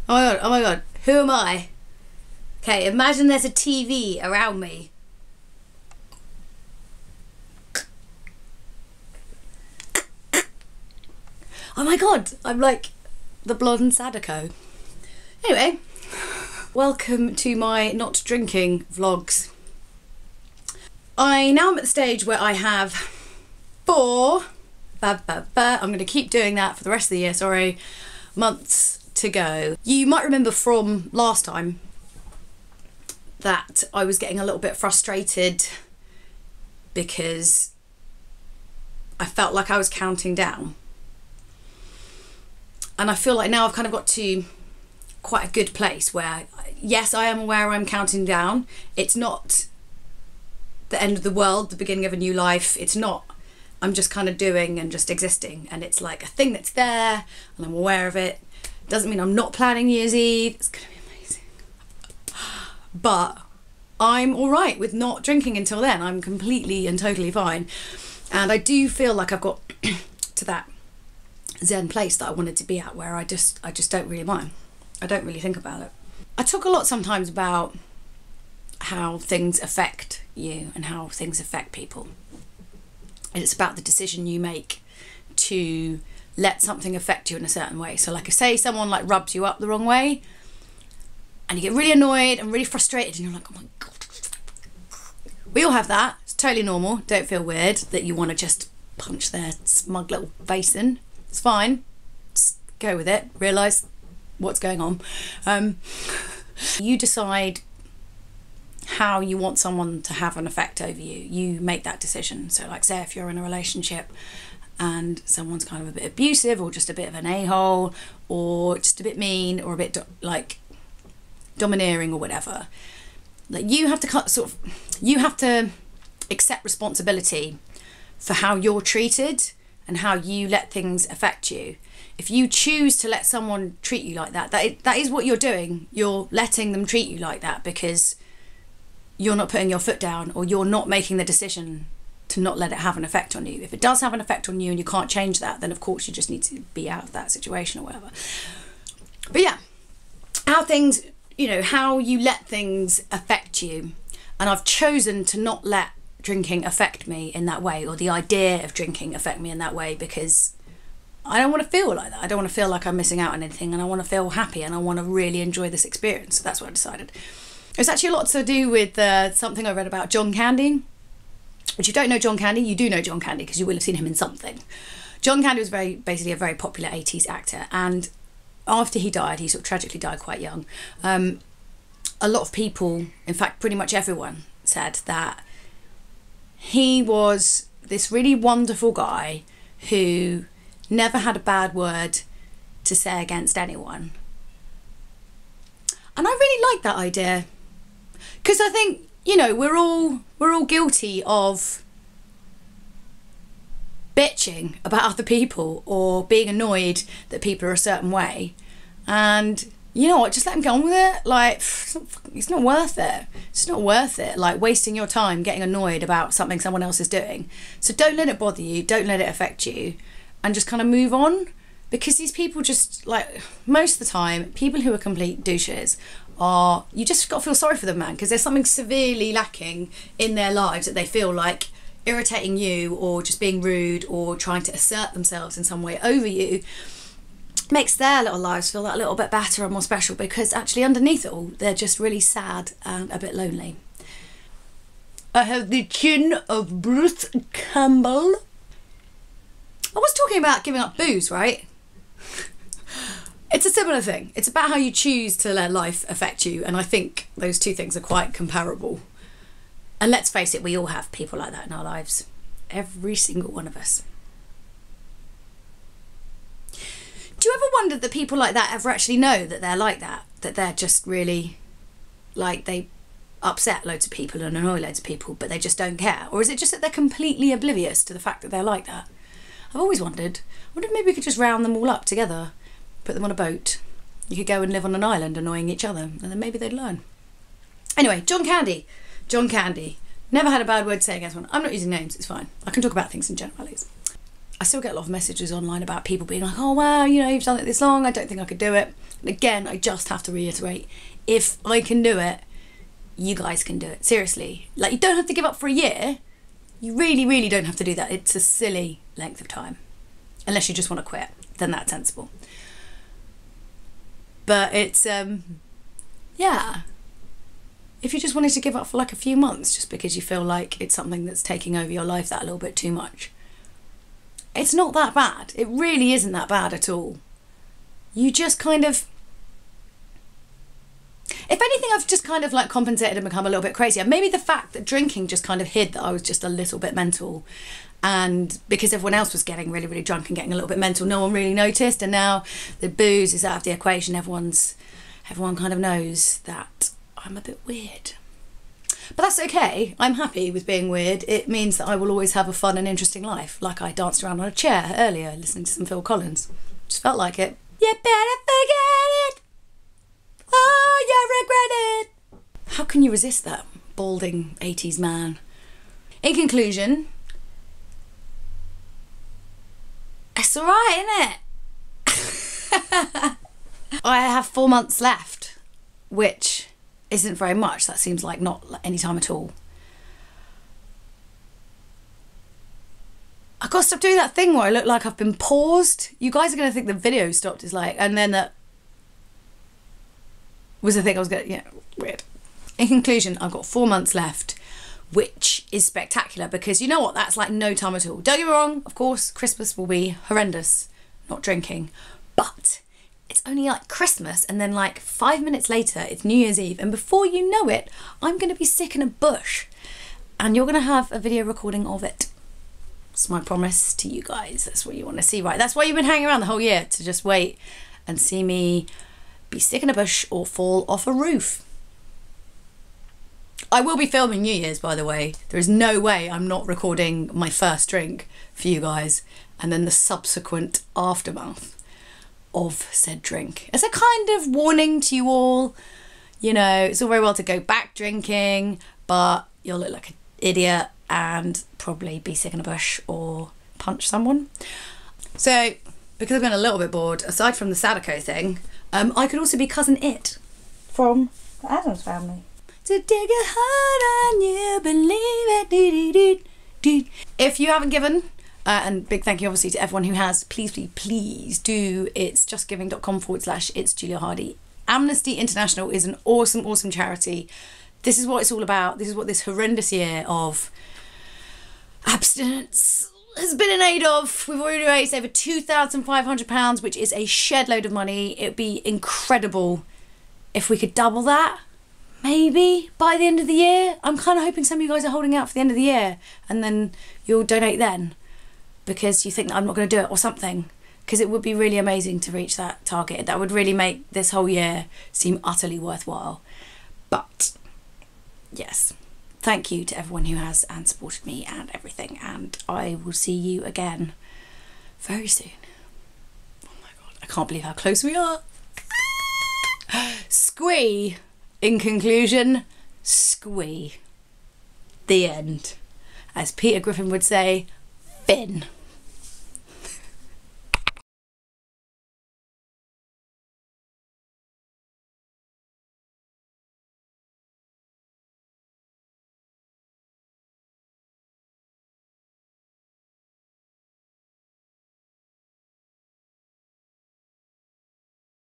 Oh my god, oh my god. Who am I? Okay, imagine there's a TV around me. Oh my god, I'm like the blonde Sadako. Anyway, welcome to my not drinking vlogs. I'm at the stage where I have 4, I'm going to keep doing that for the rest of the year, sorry, months to go. You might remember from last time that I was getting a little bit frustrated because I felt like I was counting down. And I feel like now I've kind of got to quite a good place where, yes, I am aware I'm counting down. It's not the end of the world, the beginning of a new life. It's not, I'm just kind of doing and just existing. And it's like a thing that's there and I'm aware of it. Doesn't mean I'm not planning New Year's Eve. It's going to be amazing. But I'm all right with not drinking until then. I'm completely and totally fine. And I do feel like I've got to that zen place that I wanted to be at, where I just don't really mind. I don't really think about it. I talk a lot sometimes about how things affect you and how things affect people. And it's about the decision you make to let something affect you in a certain way. So like, if say someone like rubs you up the wrong way and you get really annoyed and really frustrated and you're like, oh my god. We all have that. It's totally normal. Don't feel weird that you want to just punch their smug little face in. It's fine. Just go with it. Realise what's going on. You decide how you want someone to have an effect over you. You make that decision. So like, say if you're in a relationship and someone's kind of a bit abusive or just a bit of an a-hole or just a bit mean or a bit like domineering or whatever, like you have to you have to accept responsibility for how you're treated and how you let things affect you. If you choose to let someone treat you like that, that is what you're doing. You're letting them treat you like that because you're not putting your foot down, or you're not making the decision to not let it have an effect on you. If it does have an effect on you and you can't change that, then of course you just need to be out of that situation or whatever. But yeah, how things, you know, how you let things affect you. And I've chosen to not let drinking affect me in that way, or the idea of drinking affect me in that way, because I don't want to feel like that. I don't want to feel like I'm missing out on anything, and I want to feel happy and I want to really enjoy this experience. So that's what I decided. It's actually a lot to do with something I read about John Candy. If you don't know John Candy, you do know John Candy because you will have seen him in something. John Candy was basically a very popular 80s actor, and after he died, he sort of tragically died quite young. A lot of people, in fact pretty much everyone, said that he was this really wonderful guy who never had a bad word to say against anyone. And I really like that idea, because I think, you know, we're all guilty of bitching about other people or being annoyed that people are a certain way, and you know what, just let them get on with it. Like, it's not worth it. It's not worth it, like wasting your time getting annoyed about something someone else is doing. So don't let it bother you, don't let it affect you, and just kind of move on. Because these people just, like, most of the time, people who are complete douches are, you just got to feel sorry for them, man, because there's something severely lacking in their lives that they feel like irritating you, or just being rude, or trying to assert themselves in some way over you, makes their little lives feel that little bit better and more special, because actually underneath it all, they're just really sad and a bit lonely. I have the chin of Bruce Campbell. I was talking about giving up booze, right? It's a similar thing. It's about how you choose to let life affect you, and I think those two things are quite comparable. And let's face it, we all have people like that in our lives. Every single one of us. Do you ever wonder that people like that ever actually know that they're like that? That they're just really, like, they upset loads of people and annoy loads of people, but they just don't care? Or is it just that they're completely oblivious to the fact that they're like that? I've always wondered. I wonder if maybe we could just round them all up together, put them on a boat. You could go and live on an island annoying each other, and then maybe they'd learn. Anyway, John Candy. John Candy. Never had a bad word to say against one. I'm not using names, it's fine. I can talk about things in generalities. I still get a lot of messages online about people being like, oh wow, you know, you've done it this long, I don't think I could do it. And again, I just have to reiterate, if I can do it, you guys can do it. Seriously. Like, you don't have to give up for a year. You really, really don't have to do that. It's a silly length of time. Unless you just want to quit, then that's sensible. But it's, yeah. If you just wanted to give up for like a few months just because you feel like it's something that's taking over your life that little bit too much, it's not that bad. It really isn't that bad at all. You just kind of, if anything, I've just kind of like compensated and become a little bit crazier. Maybe the fact that drinking just kind of hid that I was just a little bit mental. And because everyone else was getting really, really drunk and getting a little bit mental, no one really noticed. And now the booze is out of the equation. Everyone kind of knows that I'm a bit weird. But that's okay. I'm happy with being weird. It means that I will always have a fun and interesting life. Like I danced around on a chair earlier listening to some Phil Collins. Just felt like it. You better forget it. Oh, you regret it. How can you resist that balding 80s man? In conclusion, it's alright, innit? I have 4 months left, which isn't very much. That seems like not any time at all. I've got to stop doing that thing where I look like I've been paused. You guys are going to think the video stopped. It's like, and then that was the thing I was going to, yeah, weird. In conclusion, I've got 4 months left, which is spectacular because you know what? That's like no time at all. Don't get me wrong. Of course, Christmas will be horrendous, not drinking, but it's only like Christmas and then like 5 minutes later, it's New Year's Eve. And before you know it, I'm going to be sick in a bush and you're going to have a video recording of it. It's my promise to you guys. That's what you want to see, right? That's why you've been hanging around the whole year, to just wait and see me be sick in a bush or fall off a roof. I will be filming New Year's, by the way. There is no way I'm not recording my first drink for you guys and then the subsequent aftermath of said drink. As a kind of warning to you all, you know, it's all very well to go back drinking, but you'll look like an idiot and probably be sick in a bush or punch someone. So, because I've been a little bit bored, aside from the Sadako thing, I could also be Cousin It from the Addams Family. To dig a heart on you, believe it. If you haven't given, and big thank you obviously to everyone who has, please, please, please do. It's justgiving.com/it's Julia Hardy. Amnesty International is an awesome, awesome charity. This is what it's all about. This is what this horrendous year of abstinence has been in aid of. We've already raised over £2,500, which is a shed load of money. It'd be incredible if we could double that. Maybe by the end of the year. I'm kind of hoping some of you guys are holding out for the end of the year and then you'll donate then because you think that I'm not going to do it or something, because it would be really amazing to reach that target. That would really make this whole year seem utterly worthwhile. But yes, thank you to everyone who has and supported me and everything, and I will see you again very soon. Oh my god, I can't believe how close we are. Squee. In conclusion, squee. The end. As Peter Griffin would say, fin.